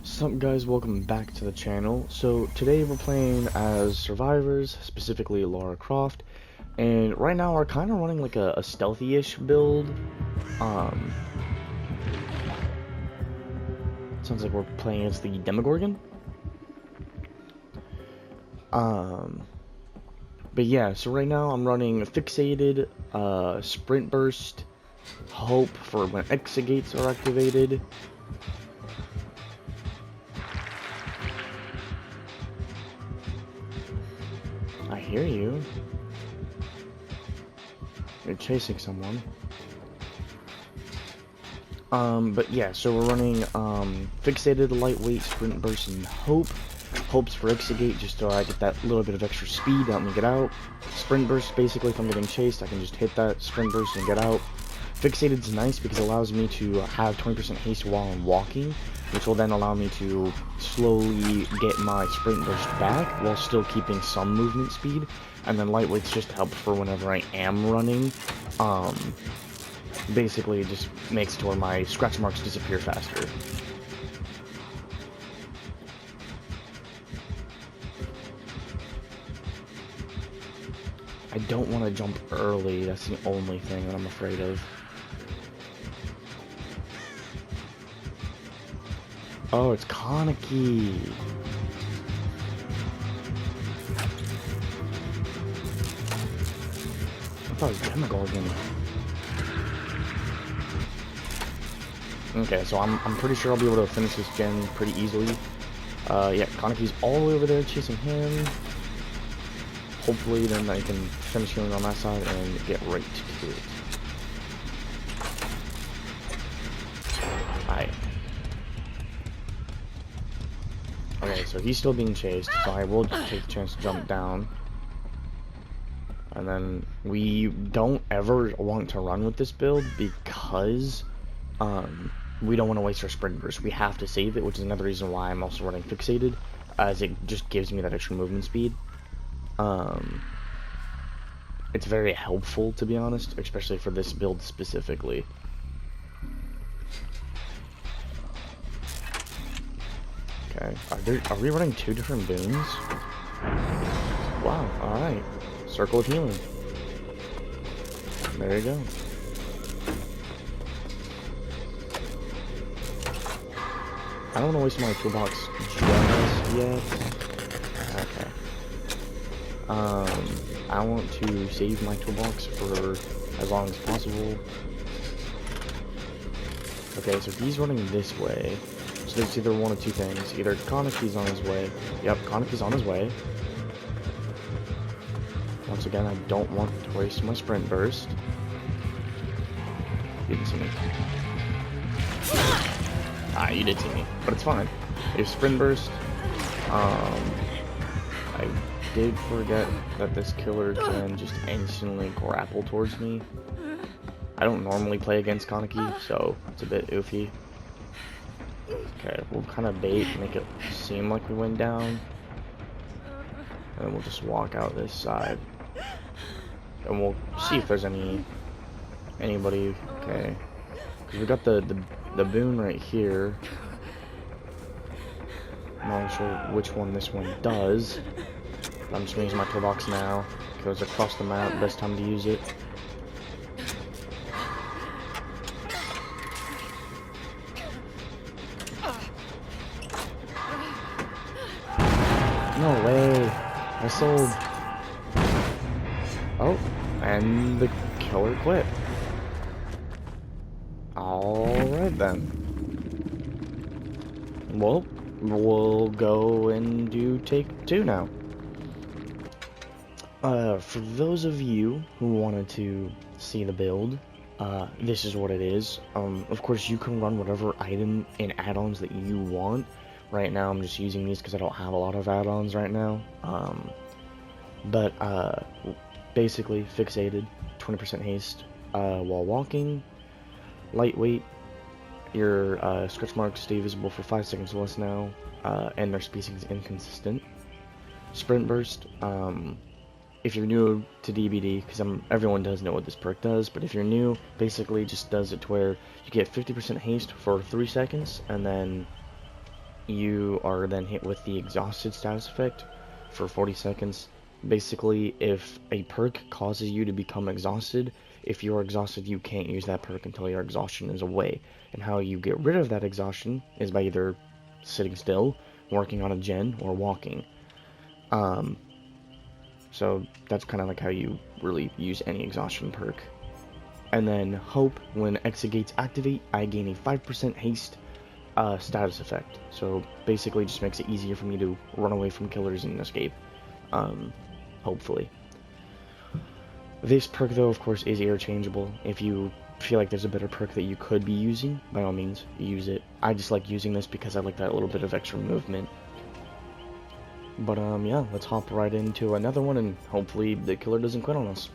Sup guys, welcome back to the channel. So today we're playing as survivors, specifically Lara Croft, and right now we're kind of running like a stealthy-ish build. Sounds like we're playing as the Demogorgon. But yeah, so right now I'm running Fixated, Sprint Burst, Hope for when exit gates are activated. I hear you. You're chasing someone. But yeah, so we're running, Fixated, Lightweight, Sprint Burst, and Hope. Hope's for exit gate, just so I get that little bit of extra speed to help me get out. Sprint Burst, basically, if I'm getting chased, I can just hit that Sprint Burst and get out. Fixated's nice because it allows me to have 20% haste while I'm walking, which will then allow me to slowly get my Sprint Burst back while still keeping some movement speed. And then Lightweight's just help for whenever I am running. Basically, it just makes it to where my scratch marks disappear faster. I don't want to jump early, that's the only thing that I'm afraid of. Oh, it's Kaneki. I thought it was Demogorgon. Okay, so I'm pretty sure I'll be able to finish this gen pretty easily. Yeah, Kaneki's all the way over there chasing him. Hopefully then I can finish healing on that side and get right to it. Alright. Okay, so he's still being chased, so I will take the chance to jump down. And then we don't ever want to run with this build because we don't want to waste our sprint burst. We have to save it, which is another reason why I'm also running Fixated, as it just gives me that extra movement speed. It's very helpful, to be honest, especially for this build specifically. Okay, are we running two different boons? Wow, alright. Circle of healing. There you go. I don't want to waste my toolbox just yet. Okay. I want to save my toolbox for as long as possible. Okay, so he's running this way. So there's either one of two things. Either Kaneki's on his way. Yep, Kaneki's on his way. Once again, I don't want to waste my sprint burst. You didn't see me. Ah, you did see me, but it's fine. If sprint burst, I did forget that this killer can just instantly grapple towards me. I don't normally play against Kaneki, so it's a bit oofy. Okay, we'll kind of bait, make it seem like we went down, and then we'll just walk out this side, and we'll see if there's anybody. Okay, because we got the boon right here. I'm not sure which one this one does. I'm just using my toolbox now. It goes across the map. Best time to use it. No way. I sold. Oh, and the killer quit. Alright then. Well, we'll go and do take two now. For those of you who wanted to see the build, this is what it is. Of course, you can run whatever item and add-ons that you want. Right now, I'm just using these because I don't have a lot of add-ons right now. Basically, Fixated, 20% haste while walking. Lightweight, your scratch marks stay visible for 5 seconds or less now, and their spacing is inconsistent. Sprint Burst, if you're new to DBD, because everyone does know what this perk does, but if you're new, basically just does it to where you get 50% haste for 3 seconds, and then you are then hit with the exhausted status effect for 40 seconds. Basically, if a perk causes you to become exhausted, if you're exhausted, you can't use that perk until your exhaustion is away. And how you get rid of that exhaustion is by either sitting still, working on a gen, or walking. So that's kind of like how you really use any exhaustion perk. And then Hope, when Exegates activate, I gain a 5% haste status effect. So basically just makes it easier for me to run away from killers and escape. Hopefully. This perk though, of course, is interchangeable. If you feel like there's a better perk that you could be using, by all means, use it. I just like using this because I like that little bit of extra movement. But yeah, let's hop right into another one, and hopefully the killer doesn't quit on us.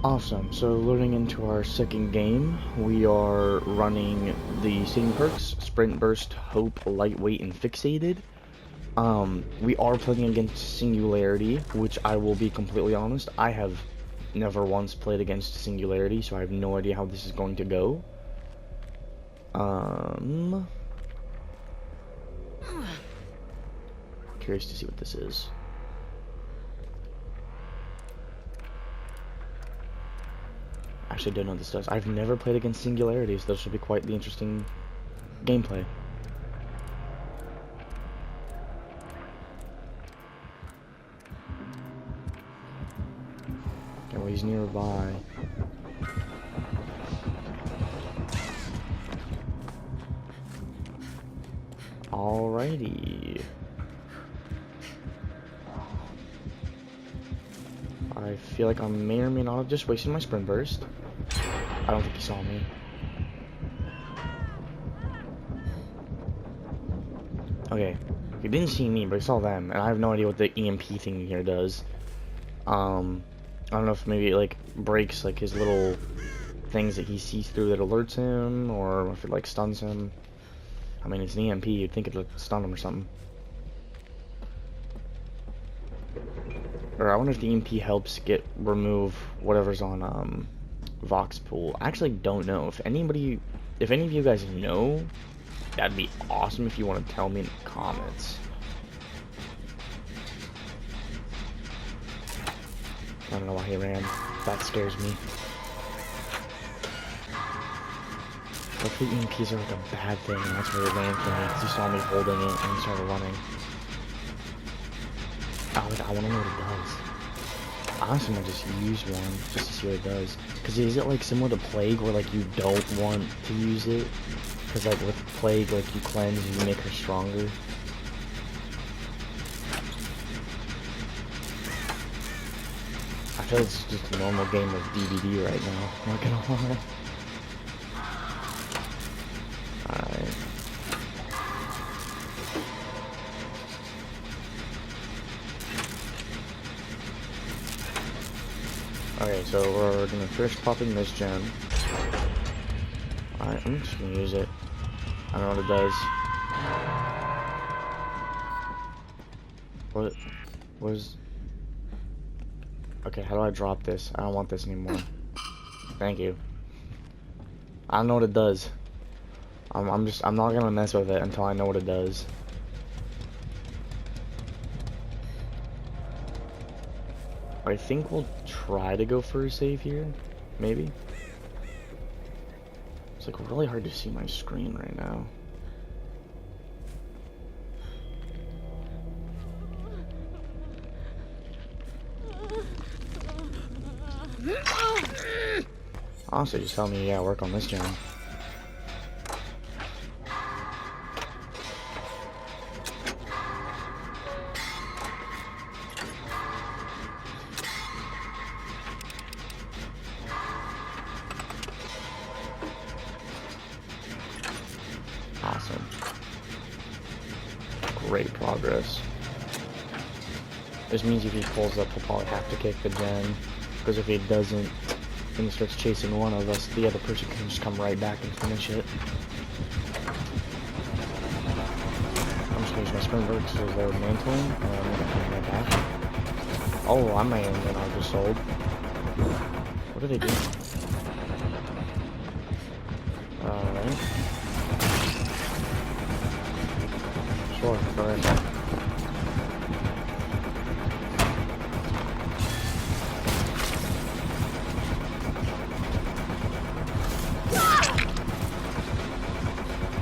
Awesome, so loading into our second game, we are running the same perks, Sprint Burst, Hope, Lightweight, and Fixated. We are playing against Singularity, which I will be completely honest, I have never once played against Singularity, so I have no idea how this is going to go. Curious to see what this is. Actually, don't know what this does. I've never played against Singularity, so this should be quite the interesting gameplay. Okay, well, he's nearby. Alrighty. I feel like I may or may not have just wasted my sprint burst. I don't think he saw me. Okay, he didn't see me, but he saw them, and I have no idea what the EMP thing here does. I don't know if maybe it like breaks like his little things that he sees through that alerts him, or if it like stuns him. I mean, it's an EMP, you'd think it would stun him or something. Or I wonder if the EMP helps remove whatever's on Vox Pool. I actually don't know. If any of you guys know, that'd be awesome if you want to tell me in the comments. I don't know why he ran. That scares me. Hopefully EMPs are like a bad thing, and that's why he ran from me, because he saw me holding it and he started running. I want to know what it does. I honestly might just use one just to see what it does. Because is it like similar to Plague where like you don't want to use it? Because like with Plague, like you cleanse and you make her stronger. I feel like it's just a normal game of Dbd right now, not gonna lie. Alright. Okay, so we're gonna finish popping this gem. Alright, I'm just gonna use it. I don't know what it does. What was... Okay, how do I drop this? I don't want this anymore. Thank you. I don't know what it does. I'm not gonna mess with it until I know what it does. I think we'll try to go for a save here, maybe. It's like really hard to see my screen right now. Honestly, just tell me, yeah, work on this channel. Awesome. Great progress. This means if he pulls up, he'll probably have to kick the gen, because if he doesn't, and he starts chasing one of us, the other person can just come right back and finish it. I'm just gonna use my sprint burst as they're mantling, and I'm gonna come right back. Oh, I may have been oversold. What do they do? Alright. floor. Go right there.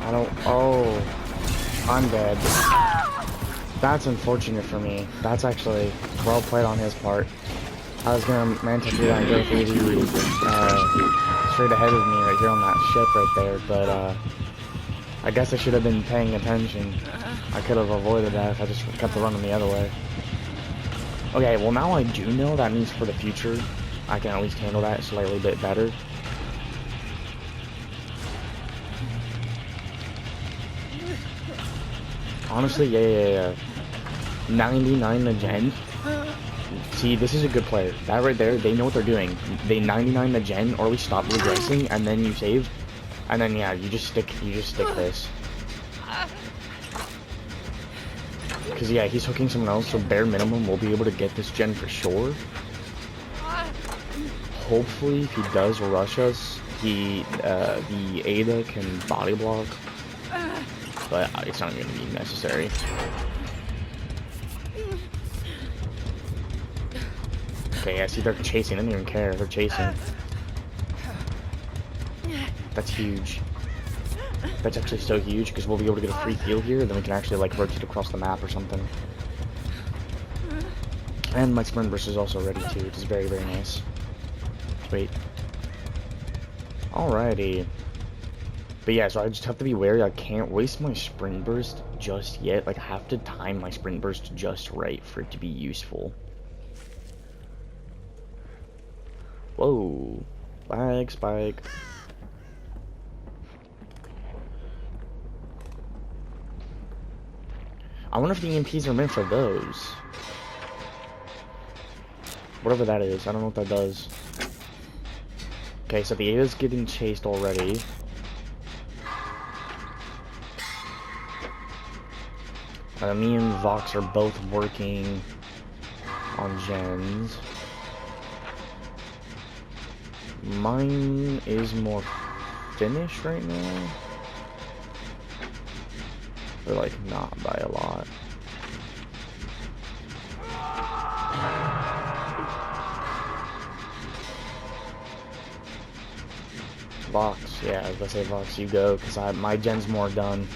I don't... Oh. I'm dead. That's unfortunate for me. That's actually well played on his part. I was gonna manage to do that and go through the, straight ahead of me right here on that ship right there, but, I guess I should have been paying attention. I could have avoided that if I just kept running the other way. Okay, well now I do know that means for the future, I can at least handle that slightly bit better. Honestly, yeah. 99 the gen. See, this is a good player. That right there, they know what they're doing. They 99 the gen, or at least stop regressing, and then you save. And then yeah, you just stick this. Cause yeah, he's hooking someone else, so bare minimum we'll be able to get this gen for sure. Hopefully, if he does rush us, the Ada can body block, but it's not gonna be necessary. Okay, yeah, see, they're chasing. I don't even care. They're chasing. That's huge. That's actually so huge because we'll be able to get a free heal here, and then we can actually like rotate across the map or something. And my sprint burst is also ready too, which is very, very nice. Sweet. Alrighty. But yeah, so I just have to be wary. I can't waste my sprint burst just yet. Like, I have to time my sprint burst just right for it to be useful. Whoa. Spike. I wonder if the EMPs are meant for those. Whatever that is, I don't know what that does. Okay, so the Ada's getting chased already. Me and Vox are both working on gens. Mine is more finished right now. But like not by a lot. Vox, yeah, I was gonna say Vox, you go, because my gen's more done.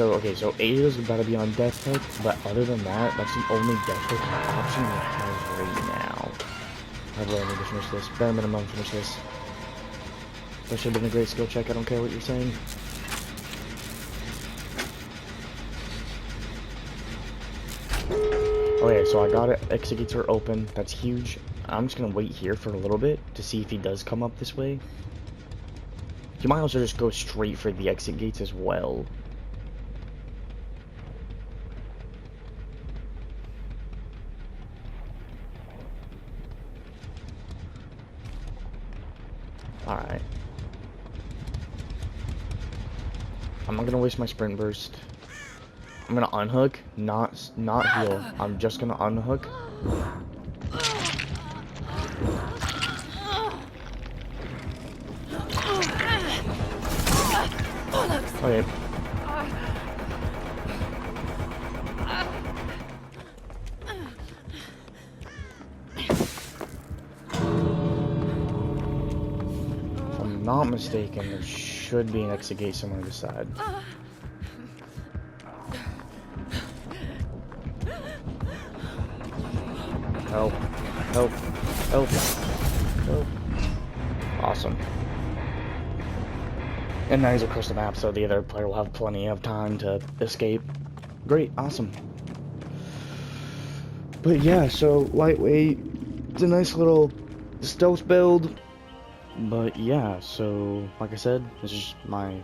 Okay, so so Ada's about to be on death hook, but other than that, that's the only death hook option we have right now. I really need to finish this. Bare minimum, finish this. That should have been a great skill check, I don't care what you're saying. Okay, so I got it. Exit gates are open. That's huge. I'm just gonna wait here for a little bit to see if he does come up this way. You might also just go straight for the exit gates as well. Alright. I'm not gonna waste my sprint burst. I'm gonna unhook, not heal. I'm just gonna unhook. Okay. If I'm not mistaken, there should be an exit gate somewhere on the side. Help. Help. Help. Help. Awesome. And now he's across the map, so the other player will have plenty of time to escape. Great, awesome. But yeah, so lightweight, it's a nice little stealth build. But yeah, so like I said, this is my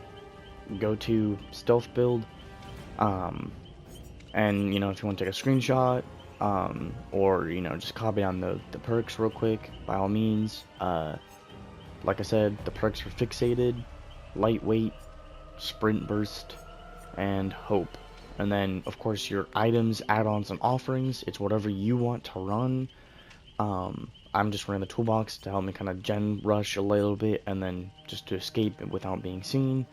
go-to stealth build. And you know, if you want to take a screenshot, or you know, just copy on the perks real quick, by all means. Like I said, the perks are fixated. lightweight, sprint burst, and hope. And then, of course, your items, add-ons, and offerings, it's whatever you want to run. I'm just running the toolbox to help me kind of gen rush a little bit, and then just to escape without being seen.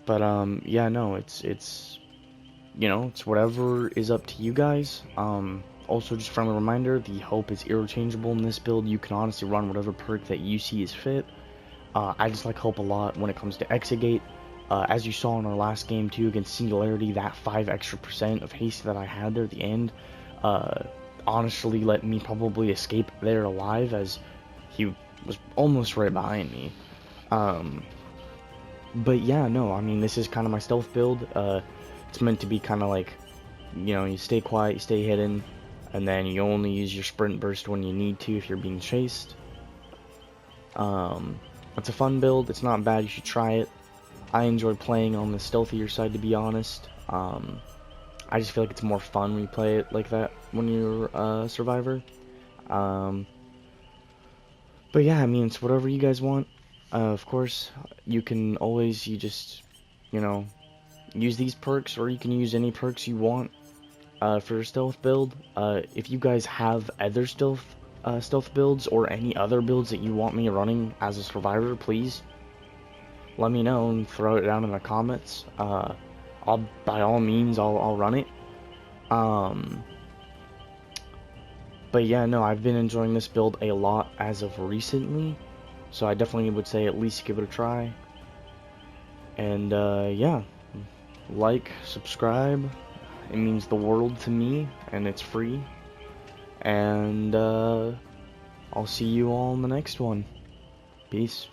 But, yeah, no, it's you know, it's whatever is up to you guys. Also, just friendly reminder, the hope is interchangeable in this build. You can honestly run whatever perk that you see is fit. I just like hope a lot when it comes to Exegate. As you saw in our last game too against Singularity, that 5% extra of haste that I had there at the end, honestly let me probably escape there alive, as he was almost right behind me. But yeah, no, I mean, this is kind of my stealth build. It's meant to be kind of like, you know, you stay quiet, you stay hidden, and then you only use your sprint burst when you need to if you're being chased. It's a fun build, it's not bad, you should try it. I enjoy playing on the stealthier side, to be honest. I just feel like it's more fun when you play it like that when you're a survivor. But yeah, I mean, it's whatever you guys want. Of course, you can always, you know, use these perks, or you can use any perks you want for a stealth build. If you guys have other stealth builds, or any other builds that you want me running as a survivor, please let me know and throw it down in the comments. By all means, I'll run it. But yeah, no, I've been enjoying this build a lot as of recently, so I definitely would say at least give it a try. And yeah, like, subscribe, it means the world to me, and it's free. And I'll see you all in the next one. Peace.